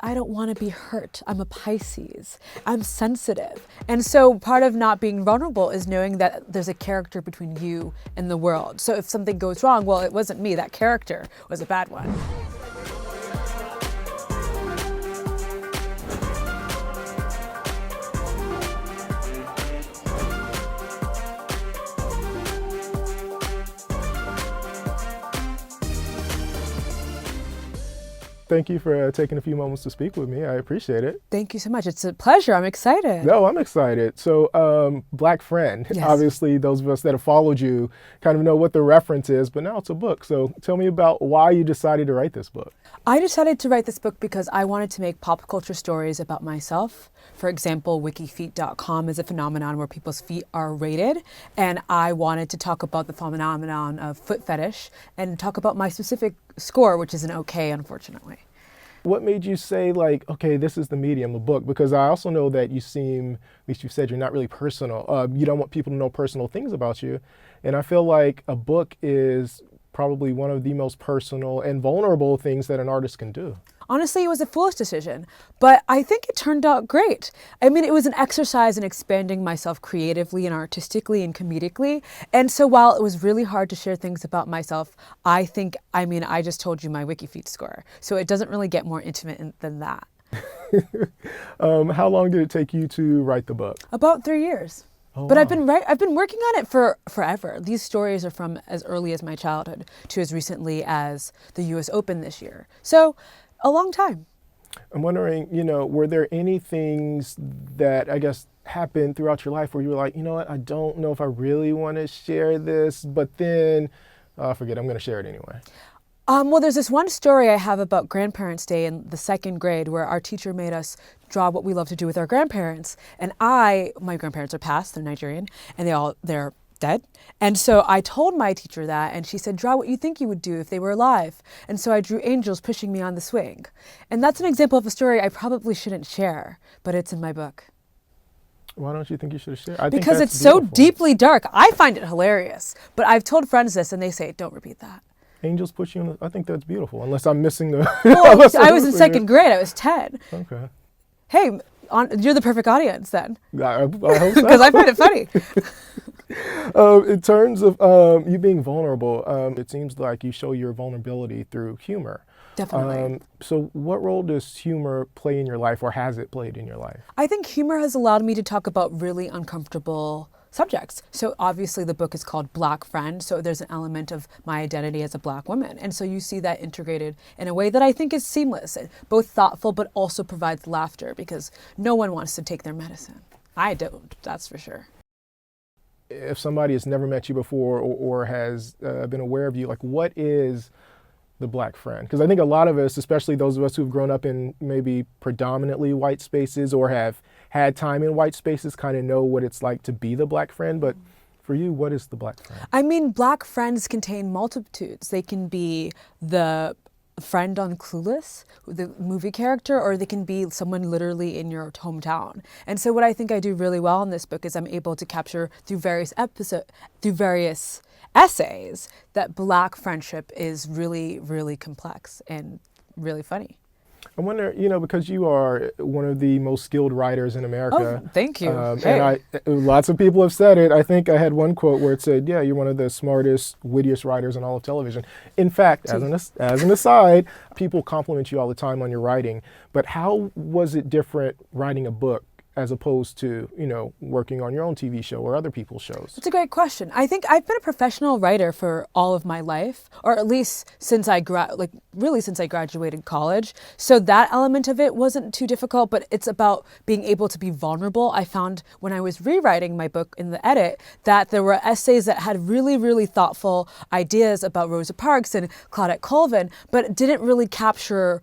I don't want to be hurt. I'm a Pisces. I'm sensitive. And so part of not being vulnerable is knowing that there's a character between you and the world. So if something goes wrong, well, it wasn't me. That character was a bad one. Thank you for taking a few moments to speak with me. I appreciate it. Thank you so much. It's a pleasure. I'm excited. No, I'm excited. So, Black Friend, Yes. Obviously those of us that have followed you kind of know what the reference is, but now it's a book. So tell me about why you decided to write this book. I decided to write this book because I wanted to make pop culture stories about myself. For example, wikifeet.com is a phenomenon where people's feet are rated. And I wanted to talk about the phenomenon of foot fetish and talk about my specific score, which is an okay, unfortunately. What made you say like, okay, this is the medium, the book? Because I also know that you seem, at least you said you're not really personal. You don't want people to know personal things about you. And I feel like a book is probably one of the most personal and vulnerable things that an artist can do. Honestly, it was a foolish decision, but I think it turned out great. I mean, it was an exercise in expanding myself creatively and artistically and comedically. And so while it was really hard to share things about myself, I just told you my WikiFeet score. So it doesn't really get more intimate than that. How long did it take you to write the book? About 3 years. Oh, But wow. I've been working on it for forever. These stories are from as early as my childhood to as recently as the US Open this year. So a long time. I'm wondering, were there any things that I guess happened throughout your life where you were like, you know what, I don't know if I really want to share this, but then, forget it, I'm going to share it anyway. Well, there's this one story I have about Grandparents' Day in the second grade where our teacher made us draw what we love to do with our grandparents. And my grandparents are passed, they're Nigerian, and they're dead. And so I told my teacher that, and she said, draw what you think you would do if they were alive. And so I drew angels pushing me on the swing. And that's an example of a story I probably shouldn't share, but it's in my book. Why don't you think you should share? I think Because that's it's so beautiful. deeply dark. I find it hilarious, but I've told friends this and they say, don't repeat that. Angels put you on I think that's beautiful, unless I'm missing the... Well, I was in second grade. I was 10. Okay. Hey, you're the perfect audience then. I hope so. Because I find it funny. In terms of you being vulnerable, it seems like you show your vulnerability through humor. Definitely. So what role does humor play in your life, or has it played in your life? I think humor has allowed me to talk about really uncomfortable subjects. So obviously the book is called Black Friend, so there's an element of my identity as a Black woman. And so you see that integrated in a way that I think is seamless, and both thoughtful but also provides laughter, because no one wants to take their medicine. I don't, that's for sure. If somebody has never met you before or has been aware of you, like what is the Black friend? Because I think a lot of us, especially those of us who've grown up in maybe predominantly white spaces or have had time in white spaces, kind of know what it's like to be the Black friend. But for you, what is the Black friend? I mean, Black friends contain multitudes. They can be the friend on Clueless, the movie character, or they can be someone literally in your hometown. And so what I think I do really well in this book is I'm able to capture through various essays that Black friendship is really, really complex and really funny. I wonder, because you are one of the most skilled writers in America. Oh, thank you. Hey. And lots of people have said it. I think I had one quote where it said, yeah, you're one of the smartest, wittiest writers in all of television. In fact, as an aside, people compliment you all the time on your writing. But how was it different writing a book as opposed to, working on your own TV show or other people's shows? It's a great question. I think I've been a professional writer for all of my life, or at least since I graduated college. So that element of it wasn't too difficult, but it's about being able to be vulnerable. I found when I was rewriting my book in the edit that there were essays that had really, really thoughtful ideas about Rosa Parks and Claudette Colvin, but didn't really capture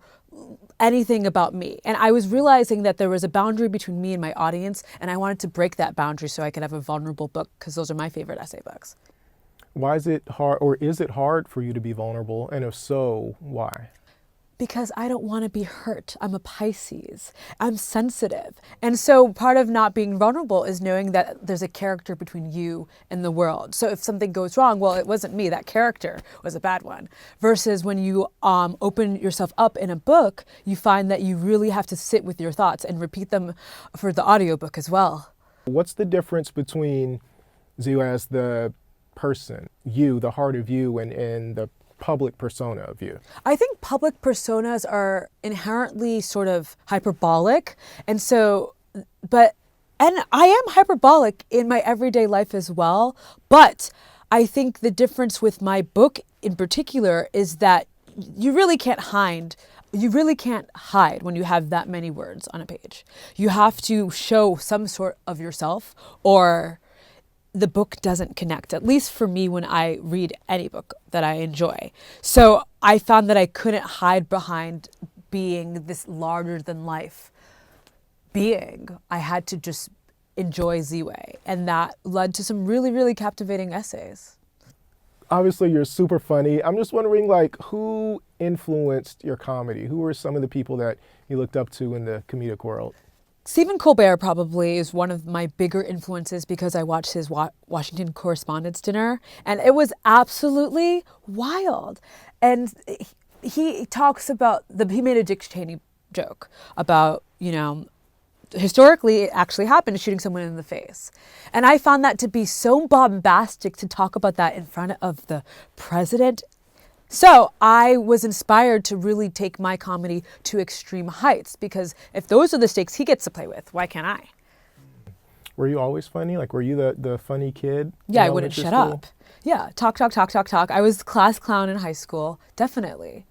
anything about me. And I was realizing that there was a boundary between me and my audience, and I wanted to break that boundary so I could have a vulnerable book, because those are my favorite essay books. Why is it hard, or is it hard for you to be vulnerable? And if so, why? Because I don't want to be hurt. I'm a Pisces. I'm sensitive. And so part of not being vulnerable is knowing that there's a character between you and the world. So if something goes wrong, well, it wasn't me. That character was a bad one. Versus when you open yourself up in a book, you find that you really have to sit with your thoughts and repeat them for the audiobook as well. What's the difference between Ziwe as the person, you, the heart of you, and the public persona of you? I think public personas are inherently sort of hyperbolic. And I am hyperbolic in my everyday life as well. But I think the difference with my book in particular is that you really can't hide. You really can't hide when you have that many words on a page. You have to show some sort of yourself, or the book doesn't connect, at least for me when I read any book that I enjoy. So I found that I couldn't hide behind being this larger than life being. I had to just enjoy Ziwe, and that led to some really, really captivating essays. Obviously, you're super funny. I'm just wondering, like, who influenced your comedy? Who were some of the people that you looked up to in the comedic world? Stephen Colbert probably is one of my bigger influences because I watched his Washington Correspondents' Dinner, and it was absolutely wild. And he talks about, he made a Dick Cheney joke about, historically it actually happened, shooting someone in the face. And I found that to be so bombastic to talk about that in front of the president. So I was inspired to really take my comedy to extreme heights, because if those are the stakes he gets to play with, why can't I? Were you always funny? Like, were you the funny kid? Yeah, I wouldn't shut up. Yeah, talk. I was class clown in high school, definitely.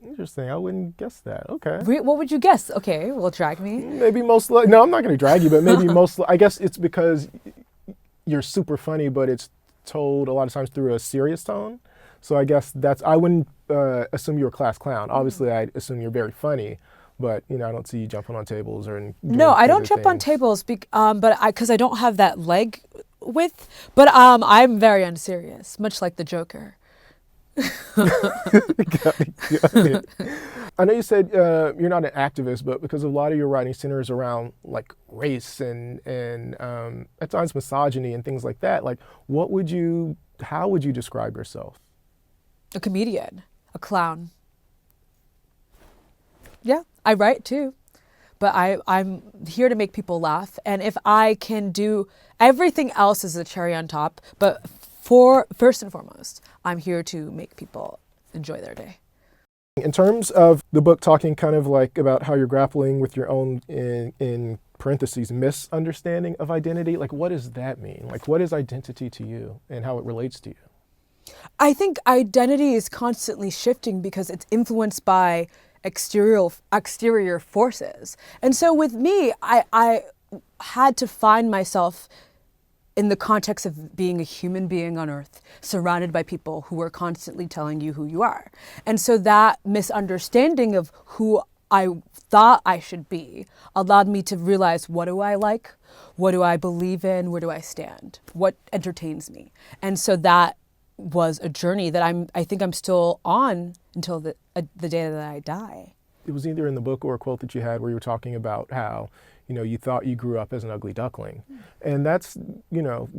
Interesting. I wouldn't guess that. Okay. What would you guess? Okay, well, drag me. Maybe no, I'm not going to drag you, but maybe I guess it's because you're super funny, but it's told a lot of times through a serious tone. So I guess I wouldn't assume you're a class clown. Obviously, I'd assume you're very funny, but I don't see you jumping on tables or. No, I don't jump on tables, because I don't have that leg width. But I'm very unserious, much like the Joker. Got it. I know you said you're not an activist, but because a lot of your writing centers around like race and at times misogyny and things like that. Like, how would you describe yourself? A comedian, a clown. Yeah, I write too, but I'm here to make people laugh. And if I can do everything else is a cherry on top, but first and foremost, I'm here to make people enjoy their day. In terms of the book talking kind of like about how you're grappling with your own, in parentheses, misunderstanding of identity, like what does that mean? Like what is identity to you and how it relates to you? I think identity is constantly shifting because it's influenced by exterior forces. And so with me, I had to find myself in the context of being a human being on earth, surrounded by people who are constantly telling you who you are. And so that misunderstanding of who I thought I should be allowed me to realize, what do I like? What do I believe in? Where do I stand? What entertains me? And so that was a journey that I think I'm still on until the day that I die. It was either in the book or a quote that you had where you were talking about how, you thought you grew up as an ugly duckling. And that's,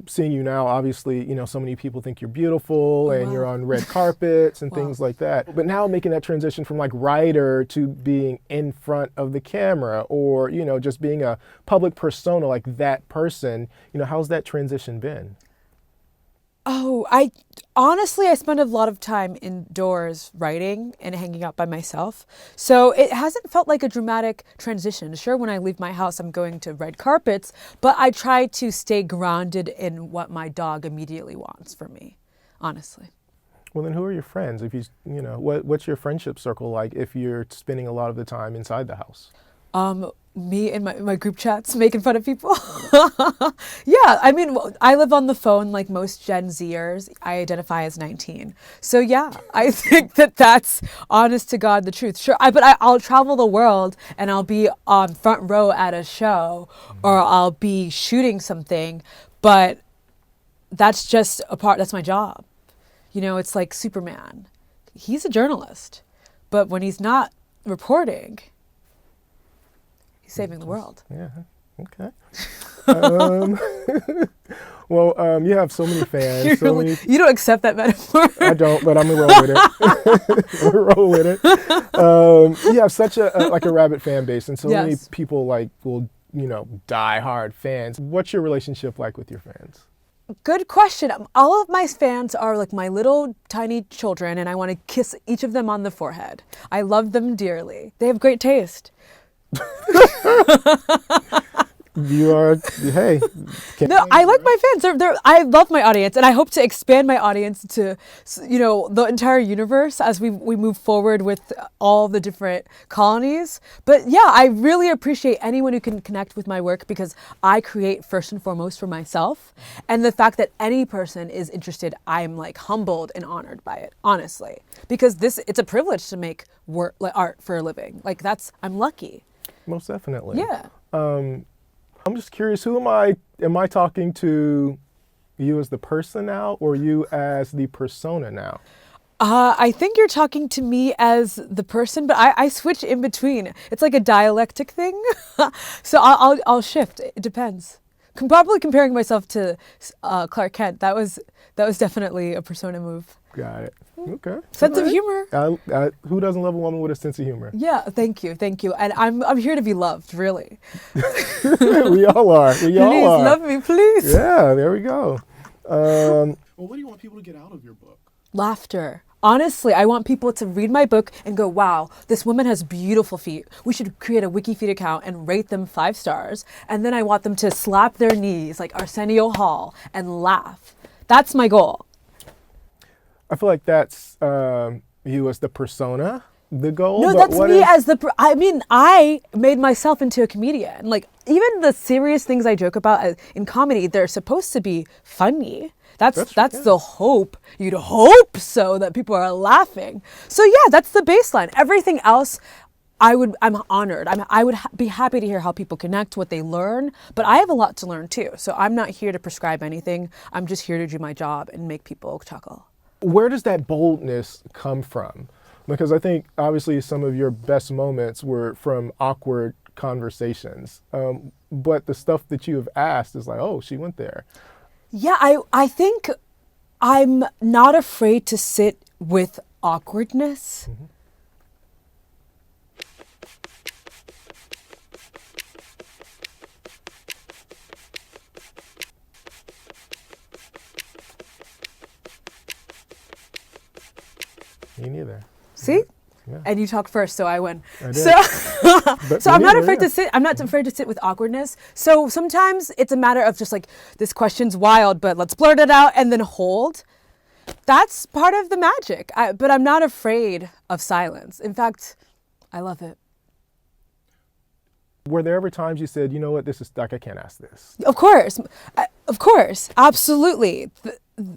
seeing you now, obviously, so many people think you're beautiful and you're on red carpets and things like that. But now making that transition from like writer to being in front of the camera or, just being a public persona, like that person, how's that transition been? Oh, I spend a lot of time indoors writing and hanging out by myself. So it hasn't felt like a dramatic transition. Sure, when I leave my house, I'm going to red carpets, but I try to stay grounded in what my dog immediately wants from me, honestly. Well, then who are your friends? If what's your friendship circle like if you're spending a lot of the time inside the house? Me and my group chats making fun of people. Yeah, I live on the phone like most Gen Zers. I identify as 19. So yeah, I think that's honest to God the truth. Sure, I'll travel the world and I'll be on front row at a show or I'll be shooting something, but that's just that's my job. It's like Superman. He's a journalist, But when he's not reporting, he's saving the world. Yeah. Okay. um, well, you have so many fans. You don't accept that metaphor. I don't, but I'm gonna roll with it. I'm gonna roll with it. You have such a rabid fan base, and so many people will die hard fans. What's your relationship like with your fans? Good question. All of my fans are like my little tiny children, and I want to kiss each of them on the forehead. I love them dearly. They have great taste. You are, hey. No, I like my fans. I love my audience, and I hope to expand my audience to, the entire universe as we move forward with all the different colonies. But yeah, I really appreciate anyone who can connect with my work, because I create first and foremost for myself. And the fact that any person is interested, I'm humbled and honored by it, honestly, because it's a privilege to make work, art for a living. I'm lucky. Most definitely. Yeah. I'm just curious, who am I? Am I talking to you as the person now, or you as the persona now? I think you're talking to me as the person, but I switch in between. It's like a dialectic thing. So I'll shift. It depends. Probably comparing myself to Clark Kent. That was definitely a persona move. Got it. Okay. Sense of humor. Who doesn't love a woman with a sense of humor? Yeah, thank you. And I'm here to be loved, really. We all are. We all please are. love me, please. Yeah, there we go. Well, what do you want people to get out of your book? Laughter. Honestly, I want people to read my book and go, wow, this woman has beautiful feet. We should create a WikiFeet account and rate them 5 stars. And then I want them to slap their knees like Arsenio Hall and laugh. That's my goal. I feel like that's you as the persona, the goal. No, that's me as I made myself into a comedian. Even the serious things I joke about in comedy, they're supposed to be funny. That's the hope. You'd hope so that people are laughing. So yeah, that's the baseline. Everything else, I'm honored. I would be happy to hear how people connect, what they learn, but I have a lot to learn too. So I'm not here to prescribe anything. I'm just here to do my job and make people chuckle. Where does that boldness come from? Because I think obviously some of your best moments were from awkward conversations, but the stuff that you have asked is like, oh, she went there. Yeah, I think I'm not afraid to sit with awkwardness. Mm-hmm. Me neither. See? Yeah. And you talk first, so I win. I did. So I'm not afraid to sit. I'm not afraid to sit with awkwardness. So sometimes it's a matter of just this question's wild, but let's blurt it out and then hold. That's part of the magic. But I'm not afraid of silence. In fact, I love it. Were there ever times you said, you know what, this is I can't ask this? Of course, absolutely,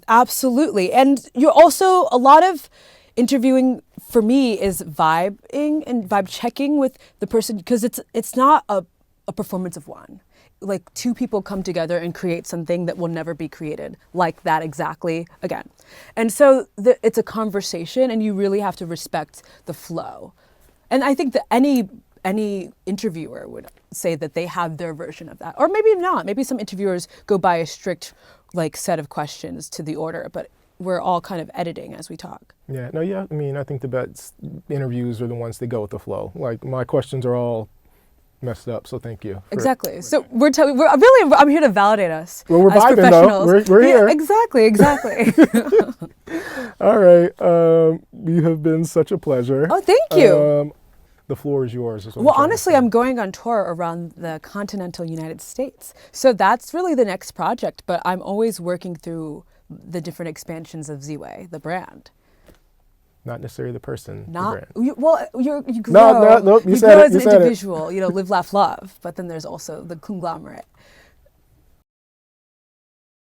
absolutely. And you're also a lot of interviewing for me is vibing and vibe checking with the person, because it's not a performance of one. 2 people come together and create something that will never be created like that exactly again. And so it's a conversation, and you really have to respect the flow. And I think that any interviewer would say that they have their version of that, or maybe not. Maybe some interviewers go by a strict set of questions to the order, but we're all kind of editing as we talk. Yeah, no, yeah. I mean, I think the best interviews are the ones that go with the flow. My questions are all messed up, so thank you. Exactly. So I'm here to validate us. Well, we're as vibing professionals. though. We're here. Yeah, exactly. All right. You have been such a pleasure. Oh, thank you. The floor is yours. Well, honestly, I'm going on tour around the continental United States. So that's really the next project, but I'm always working through the different expansions of Ziwe, the brand. Not necessarily the person, Not, the brand. You grow. No, you grow said it. as You an said it. individual, live, laugh, love. But then there's also the conglomerate.